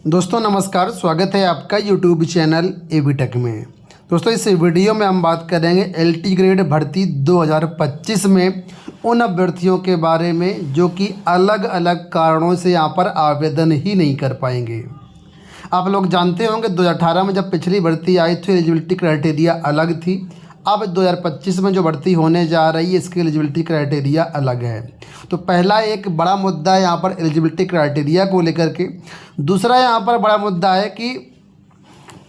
दोस्तों नमस्कार, स्वागत है आपका यूट्यूब चैनल एबी टेक में। दोस्तों इस वीडियो में हम बात करेंगे एलटी ग्रेड भर्ती 2025 में उन अभ्यर्थियों के बारे में जो कि अलग अलग कारणों से यहाँ पर आवेदन ही नहीं कर पाएंगे। आप लोग जानते होंगे 2018 में जब पिछली भर्ती आई थी एलिजिबिलिटी क्राइटेरिया अलग थी। अब 2025 में जो भर्ती होने जा रही है इसकी एलिजिबिलिटी क्राइटेरिया अलग है। तो पहला एक बड़ा मुद्दा है यहाँ पर एलिजिबिलिटी क्राइटेरिया को लेकर के। दूसरा यहाँ पर बड़ा मुद्दा है कि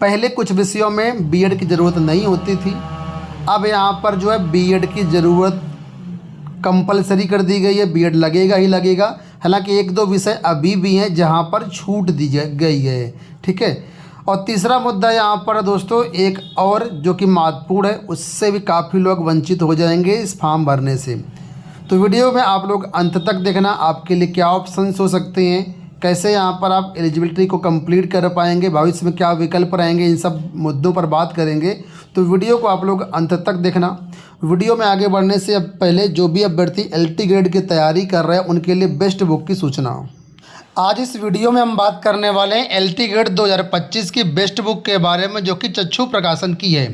पहले कुछ विषयों में बीएड की ज़रूरत नहीं होती थी, अब यहाँ पर जो है बीएड की ज़रूरत कंपलसरी कर दी गई है, बीएड लगेगा ही लगेगा। हालांकि एक दो विषय अभी भी हैं जहाँ पर छूट दी गई है, ठीक है। और तीसरा मुद्दा यहाँ पर दोस्तों एक और जो कि महत्वपूर्ण है, उससे भी काफ़ी लोग वंचित हो जाएंगे इस फॉर्म भरने से। तो वीडियो में आप लोग अंत तक देखना, आपके लिए क्या ऑप्शंस हो सकते हैं, कैसे यहाँ पर आप एलिजिबिलिटी को कंप्लीट कर पाएंगे, भविष्य में क्या विकल्प रहेंगे, इन सब मुद्दों पर बात करेंगे। तो वीडियो को आप लोग अंत तक देखना। वीडियो में आगे बढ़ने से अब पहले जो भी अभ्यर्थी एलटी ग्रेड की तैयारी कर रहे हैं उनके लिए बेस्ट बुक की सूचना। आज इस वीडियो में हम बात करने वाले हैं एलटी ग्रेड 2025 की बेस्ट बुक के बारे में, जो कि चक्षु प्रकाशन की है।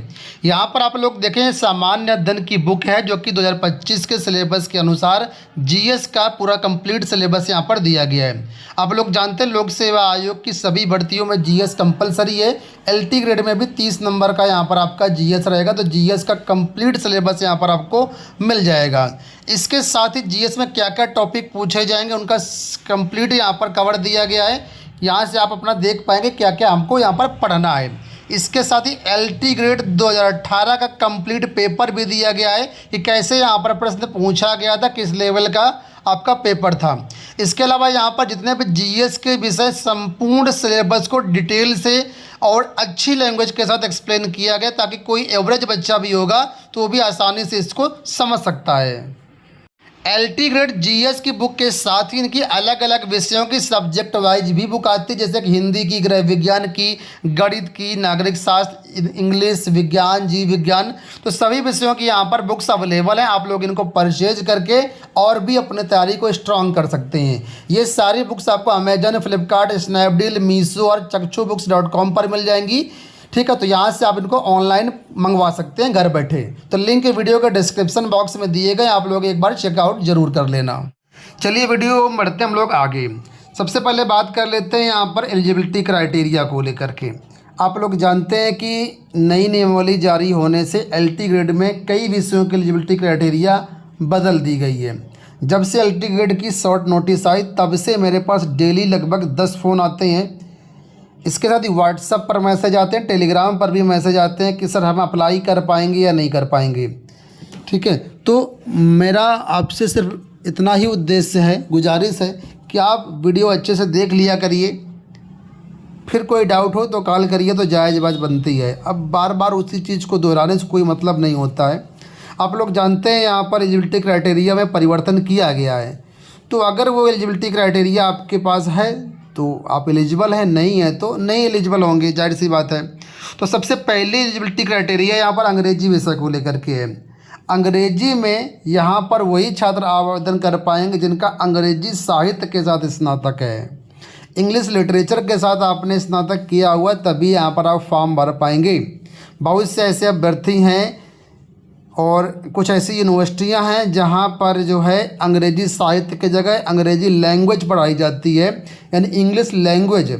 यहाँ पर आप लोग देखें सामान्य अध्ययन की बुक है जो कि 2025 के सिलेबस के अनुसार जीएस का पूरा कंप्लीट सिलेबस यहाँ पर दिया गया है। आप लोग जानते हैं लोक सेवा आयोग की सभी भर्तियों में जीएस कंपलसरी है। एलटी ग्रेड में भी 30 नंबर का यहाँ पर आपका जीएस रहेगा, तो जीएस का कंप्लीट सिलेबस यहाँ पर आपको मिल जाएगा। इसके साथ ही जीएस में क्या क्या टॉपिक पूछे जाएंगे उनका कंप्लीट यहाँ पर कवर दिया गया है। यहाँ से आप अपना देख पाएंगे क्या क्या हमको यहाँ पर पढ़ना है। इसके साथ ही एलटी ग्रेड 2018 का कंप्लीट पेपर भी दिया गया है कि कैसे यहाँ पर प्रश्न पूछा गया था, किस लेवल का आपका पेपर था। इसके अलावा यहाँ पर जितने भी जीएस के विषय संपूर्ण सिलेबस को डिटेल से और अच्छी लैंग्वेज के साथ एक्सप्लेन किया गया, ताकि कोई एवरेज बच्चा भी होगा तो वो भी आसानी से इसको समझ सकता है। एलटी ग्रेड जीएस की बुक के साथ ही इनकी अलग अलग विषयों की सब्जेक्ट वाइज भी बुक आती है, जैसे कि हिंदी की, गृह विज्ञान की, गणित की, नागरिक शास्त्र, इंग्लिश, विज्ञान, जीव विज्ञान। तो सभी विषयों की यहाँ पर बुक्स अवेलेबल हैं। आप लोग इनको परचेज करके और भी अपने तैयारी को स्ट्रॉन्ग कर सकते हैं। ये सारी बुक्स आपको अमेजन, फ्लिपकार्ट, स्नैपडील, मीशो और चक्षुबुक्स.com पर मिल जाएंगी, ठीक है। तो यहाँ से आप इनको ऑनलाइन मंगवा सकते हैं घर बैठे। तो लिंक वीडियो के डिस्क्रिप्शन बॉक्स में दिए गए, आप लोग एक बार चेकआउट जरूर कर लेना। चलिए वीडियो बढ़ते हैं हम लोग आगे। सबसे पहले बात कर लेते हैं यहाँ पर एलिजिबिलिटी क्राइटेरिया को लेकर के। आप लोग जानते हैं कि नई नियमावली जारी होने से एलटी ग्रेड में कई विषयों की एलिजिबिलिटी क्राइटेरिया बदल दी गई है। जब से एलटी ग्रेड की शॉर्ट नोटिस आई तब से मेरे पास डेली लगभग 10 फ़ोन आते हैं। इसके साथ ही व्हाट्सएप पर मैसेज आते हैं, टेलीग्राम पर भी मैसेज आते हैं कि सर हम अप्लाई कर पाएंगे या नहीं कर पाएंगे, ठीक है। तो मेरा आपसे सिर्फ इतना ही उद्देश्य है, गुजारिश है कि आप वीडियो अच्छे से देख लिया करिए, फिर कोई डाउट हो तो कॉल करिए, तो जायज़ बात बनती है। अब बार बार उसी चीज़ को दोहराने से कोई मतलब नहीं होता है। आप लोग जानते हैं यहाँ पर एलिजिबिलिटी क्राइटेरिया में परिवर्तन किया गया है। तो अगर वो एलिजिबिलिटी क्राइटेरिया आपके पास है तो आप एलिजिबल हैं, नहीं है तो नहीं एलिजिबल होंगे, जाहिर सी बात है। तो सबसे पहले एलिजिबिलिटी क्राइटेरिया यहाँ पर अंग्रेजी विषय को लेकर के है। अंग्रेजी में यहाँ पर वही छात्र आवेदन कर पाएंगे जिनका अंग्रेजी साहित्य के साथ स्नातक है। इंग्लिश लिटरेचर के साथ आपने स्नातक किया हुआ तभी यहाँ पर आप फॉर्म भर पाएंगे। बहुत से ऐसे अभ्यर्थी हैं और कुछ ऐसी यूनिवर्सिटियां हैं जहां पर जो है अंग्रेजी साहित्य की जगह अंग्रेजी लैंग्वेज पढ़ाई जाती है, यानी इंग्लिश लैंग्वेज।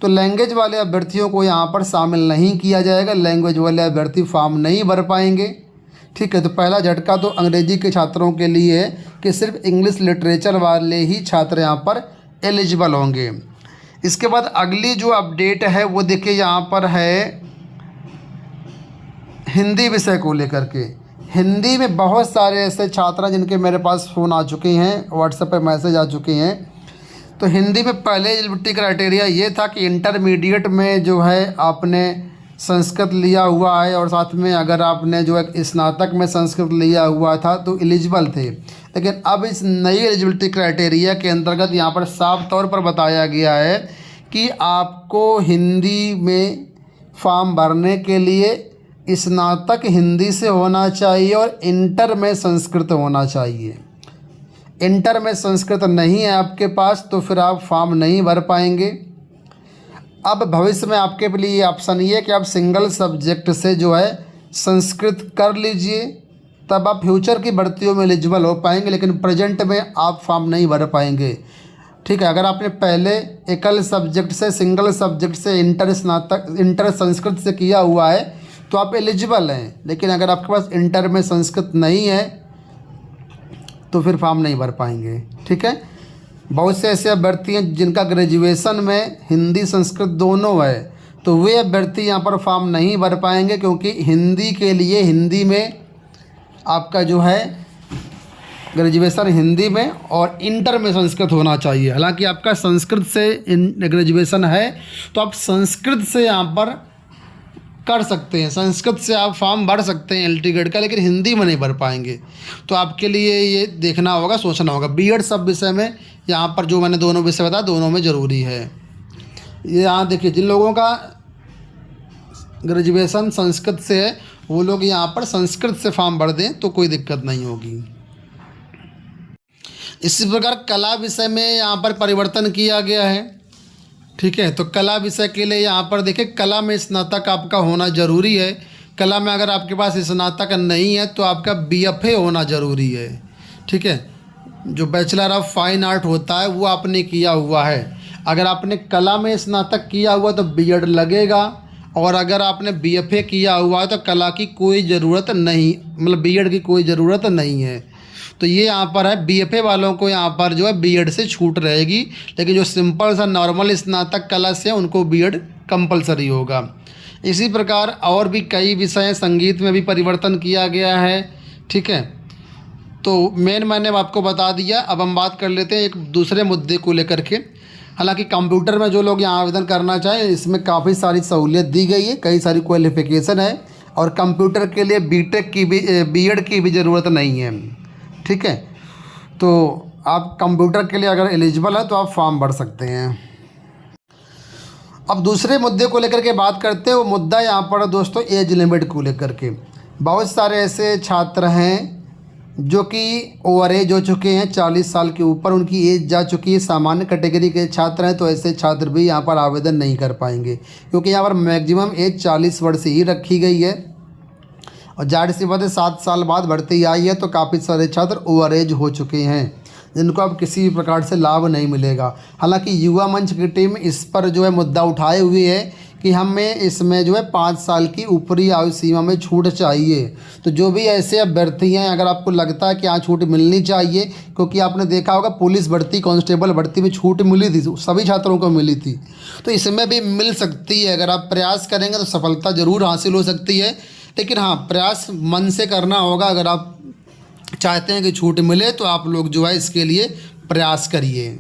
तो लैंग्वेज वाले अभ्यर्थियों को यहां पर शामिल नहीं किया जाएगा, लैंग्वेज वाले अभ्यर्थी फॉर्म नहीं भर पाएंगे, ठीक है। तो पहला झटका तो अंग्रेजी के छात्रों के लिए है कि सिर्फ इंग्लिश लिटरेचर वाले ही छात्र यहाँ पर एलिजिबल होंगे। इसके बाद अगली जो अपडेट है वो देखिए यहाँ पर है हिंदी विषय को लेकर के। हिंदी में बहुत सारे ऐसे छात्र हैं जिनके मेरे पास फ़ोन आ चुके हैं, व्हाट्सएप पे मैसेज आ चुके हैं। तो हिंदी में पहले एलिजिबिलिटी क्राइटेरिया ये था कि इंटरमीडिएट में जो है आपने संस्कृत लिया हुआ है और साथ में अगर आपने जो है स्नातक में संस्कृत लिया हुआ था तो एलिजिबल थे। लेकिन अब इस नई एलिजिबिलिटी क्राइटेरिया के अंतर्गत यहाँ पर साफ तौर पर बताया गया है कि आपको हिंदी में फॉर्म भरने के लिए स्नातक हिंदी से होना चाहिए और इंटर में संस्कृत होना चाहिए। इंटर में संस्कृत नहीं है आपके पास तो फिर आप फॉर्म नहीं भर पाएंगे। अब भविष्य में आपके लिए ऑप्शन ये है कि आप सिंगल सब्जेक्ट से जो है संस्कृत कर लीजिए, तब आप फ्यूचर की भर्तियों में एलिजिबल हो पाएंगे, लेकिन प्रेजेंट में आप फॉर्म नहीं भर पाएंगे। ठीक है, अगर आपने पहले एकल सब्जेक्ट से, सिंगल सब्जेक्ट से, इंटर संस्कृत से किया हुआ है तो आप एलिजिबल हैं, लेकिन अगर आपके पास इंटर में संस्कृत नहीं है तो फिर फॉर्म नहीं भर पाएंगे। ठीक है, बहुत से ऐसे अभ्यर्थी हैं जिनका ग्रेजुएशन में हिंदी संस्कृत दोनों है, तो वे अभ्यर्थी यहाँ पर फॉर्म नहीं भर पाएंगे, क्योंकि हिंदी के लिए हिंदी में आपका जो है ग्रेजुएशन हिंदी में और इंटर में संस्कृत होना चाहिए। हालांकि आपका संस्कृत से ग्रेजुएशन है तो आप संस्कृत से यहाँ पर कर सकते हैं, संस्कृत से आप फॉर्म भर सकते हैं एलटी ग्रेड का, लेकिन हिंदी में नहीं भर पाएंगे। तो आपके लिए ये देखना होगा, सोचना होगा। बीएड सब विषय में यहाँ पर जो मैंने दोनों विषय बताया दोनों में ज़रूरी है। ये यहाँ देखिए, जिन लोगों का ग्रेजुएशन संस्कृत से है वो लोग यहाँ पर संस्कृत से फॉर्म भर दें तो कोई दिक्कत नहीं होगी। इसी प्रकार कला विषय में यहाँ पर परिवर्तन किया गया है। ठीक है, तो कला विषय के लिए यहाँ पर देखिए, कला में स्नातक आपका होना ज़रूरी है। कला में अगर आपके पास स्नातक नहीं है तो आपका बीएफए होना ज़रूरी है। ठीक है, जो बैचलर ऑफ फाइन आर्ट होता है वो आपने किया हुआ है। अगर आपने कला में स्नातक किया हुआ तो बीएड लगेगा, और अगर आपने बीएफए किया हुआ है तो कला की कोई ज़रूरत नहीं, मतलब बीएड की कोई ज़रूरत नहीं है। तो ये यहाँ पर है, बीएफए वालों को यहाँ पर जो है बीएड से छूट रहेगी, लेकिन जो सिंपल सा नॉर्मल स्नातक कला से उनको बीएड कंपलसरी होगा। इसी प्रकार और भी कई विषय, संगीत में भी परिवर्तन किया गया है। ठीक है, तो मैंने आपको बता दिया। अब हम बात कर लेते हैं एक दूसरे मुद्दे को लेकर के। हालांकि कंप्यूटर में जो लोग यहाँ आवेदन करना चाहें, इसमें काफ़ी सारी सहूलियत दी गई है, कई सारी क्वालिफ़िकेशन है, और कंप्यूटर के लिए बीटेक की भी, बीएड की भी ज़रूरत नहीं है। ठीक है, तो आप कंप्यूटर के लिए अगर एलिजिबल है तो आप फॉर्म भर सकते हैं। अब दूसरे मुद्दे को लेकर के बात करते हैं। वो मुद्दा यहाँ पर दोस्तों एज लिमिट को लेकर के। बहुत सारे ऐसे छात्र हैं जो कि ओवर एज हो चुके हैं, 40 साल के ऊपर उनकी एज जा चुकी है। सामान्य कैटेगरी के छात्र हैं तो ऐसे छात्र भी यहाँ पर आवेदन नहीं कर पाएंगे, क्योंकि यहाँ पर मैक्सिमम एज 40 वर्ष ही रखी गई है, और जाहिर सी बात है 7 साल बाद भर्ती आई है तो काफ़ी सारे छात्र ओवर एज हो चुके हैं, जिनको अब किसी भी प्रकार से लाभ नहीं मिलेगा। हालांकि युवा मंच की टीम इस पर जो है मुद्दा उठाए हुए है कि हमें इसमें जो है 5 साल की ऊपरी आयु सीमा में छूट चाहिए। तो जो भी ऐसे अभ्यर्थी हैं, अगर आपको लगता है कि यहाँ छूट मिलनी चाहिए, क्योंकि आपने देखा होगा पुलिस भर्ती, कांस्टेबल भर्ती में छूट मिली थी, सभी छात्रों को मिली थी, तो इसमें भी मिल सकती है। अगर आप प्रयास करेंगे तो सफलता ज़रूर हासिल हो सकती है, लेकिन हाँ, प्रयास मन से करना होगा। अगर आप चाहते हैं कि छूट मिले तो आप लोग जो है इसके लिए प्रयास करिए।